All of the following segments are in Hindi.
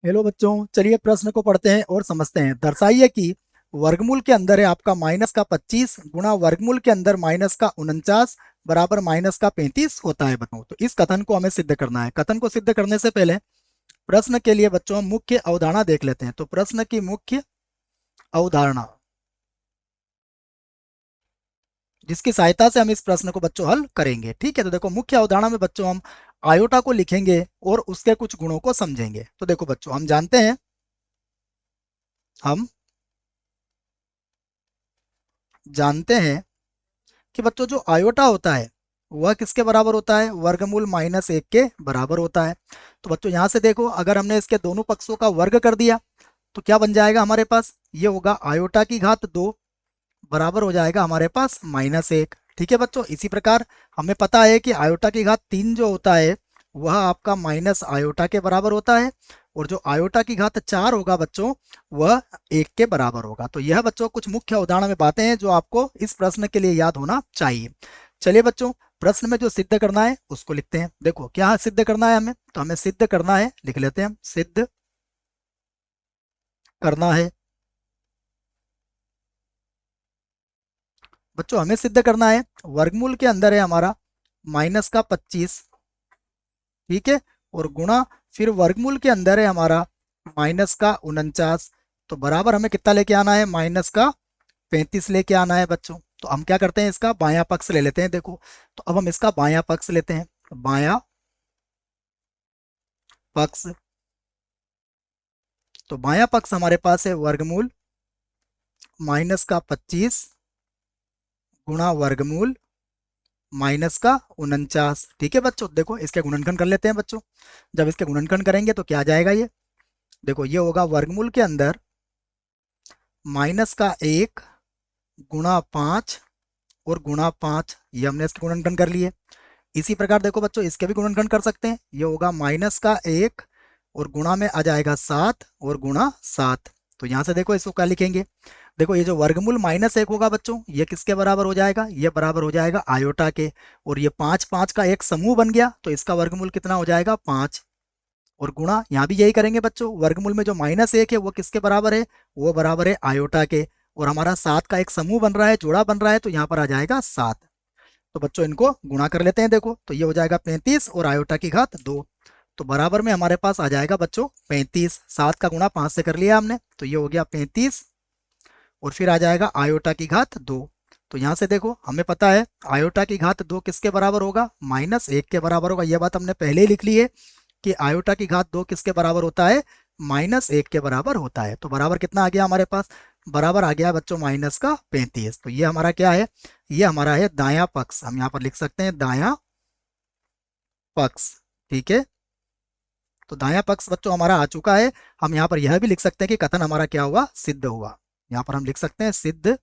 हेलो बच्चों, चलिए प्रश्न को पढ़ते हैं और समझते हैं। दर्शाइए कि वर्गमूल के अंदर है आपका माइनस का 25 गुणा वर्गमूल के अंदर माइनस का 49 बराबर माइनस का 35 होता है। बताओ, तो इस कथन को हमें सिद्ध करना है। कथन को सिद्ध करने से पहले प्रश्न के लिए बच्चों हम मुख्य अवधारणा देख लेते हैं। तो प्रश्न की मुख्य अवधारणा, जिसकी सहायता से हम इस प्रश्न को बच्चों हल करेंगे। ठीक है, तो देखो मुख्य अवधारणा में बच्चों हम आयोटा को लिखेंगे और उसके कुछ गुणों को समझेंगे। तो देखो बच्चों, हम जानते हैं कि बच्चों जो आयोटा होता है वह किसके बराबर होता है? वर्गमूल माइनस एक के बराबर होता है। तो बच्चों यहाँ से देखो, अगर हमने इसके दोनों पक्षों का वर्ग कर दिया तो क्या बन जाएगा हमारे पास? ये होगा आयोटा की घात 2 बराबर हो जाएगा हमारे पास माइनस एक। ठीक है बच्चों, इसी प्रकार हमें पता है कि आयोटा की घात 3 जो होता है वह आपका माइनस आयोटा के बराबर होता है, और जो आयोटा की घात 4 होगा बच्चों वह एक के बराबर होगा। तो यह बच्चों कुछ मुख्य उदाहरण में बातें हैं जो आपको इस प्रश्न के लिए याद होना चाहिए। चलिए बच्चों, प्रश्न में जो सिद्ध करना है उसको लिखते हैं। देखो क्या सिद्ध करना है हमें, तो हमें सिद्ध करना है, लिख लेते हैं हम, सिद्ध करना है। बच्चों हमें सिद्ध करना है वर्गमूल के अंदर है हमारा माइनस का 25, ठीक है, और गुणा फिर वर्गमूल के अंदर है हमारा माइनस का 49। तो बराबर हमें कितना लेके आना है? माइनस का 35 लेके आना है बच्चों। तो हम क्या करते हैं, इसका बायां पक्ष ले लेते हैं। देखो, तो अब हम इसका बायां पक्ष लेते हैं। बायां पक्ष, तो बायां पक्ष हमारे पास है वर्गमूल माइनस का 25 गुणा वर्गमूल माइनस का 49। ठीक है बच्चों, देखो इसके गुणनखंड कर लेते हैं बच्चों। जब इसके गुणनखंड करेंगे तो क्या आ जाएगा? ये देखो, ये होगा वर्गमूल के अंदर माइनस का 1 गुणा 5 और गुणा 5, ये हमने इसके गुणनखंड कर लिए। इसी प्रकार देखो बच्चों, इसके भी गुणनखंड कर सकते हैं। ये होगा माइनस का 1 और गुणा में आ जाएगा 7 और गुणा 7। तो यहाँ से देखो इसको क्या लिखेंगे? देखो ये जो वर्गमूल माइनस एक होगा बच्चों, ये किसके बराबर हो जाएगा? ये बराबर हो जाएगा आयोटा के। और ये 5 5 का एक समूह बन गया, तो इसका वर्गमूल कितना हो जाएगा? 5। और गुणा यहाँ भी यही करेंगे बच्चों, वर्गमूल में जो माइनस एक है वो किसके बराबर है? वो बराबर है आयोटा के। और हमारा 7 का एक समूह बन रहा है, जोड़ा बन रहा है, तो यहाँ पर आ जाएगा 7। तो बच्चों इनको गुणा कर लेते हैं। देखो, तो ये हो जाएगा 35 और आयोटा की घात 2। तो बराबर में हमारे पास आ जाएगा बच्चों 35। 7 का गुणा 5 से कर लिया हमने, तो ये हो गया 35, और फिर आ जाएगा आयोटा की घात 2। तो यहाँ से देखो हमें पता है आयोटा की घात 2 किसके बराबर होगा? माइनस एक के बराबर होगा। यह बात हमने पहले ही लिख ली है कि आयोटा की घात 2 किसके बराबर होता है? माइनस एक के बराबर होता है। तो बराबर कितना आ गया हमारे पास? बराबर आ गया बच्चों माइनस का 35। तो ये हमारा क्या है? ये हमारा है दायां पक्ष। हम यहाँ पर लिख सकते हैं दायां पक्ष। ठीक है, तो दायां पक्ष बच्चों हमारा आ चुका है। हम यहाँ पर यह भी लिख सकते हैं कि कथन हमारा क्या हुआ? सिद्ध हुआ। यहाँ पर हम लिख सकते हैं सिद्ध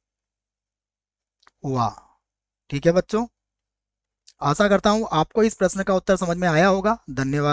हुआ। ठीक है बच्चों, आशा करता हूँ आपको इस प्रश्न का उत्तर समझ में आया होगा। धन्यवाद।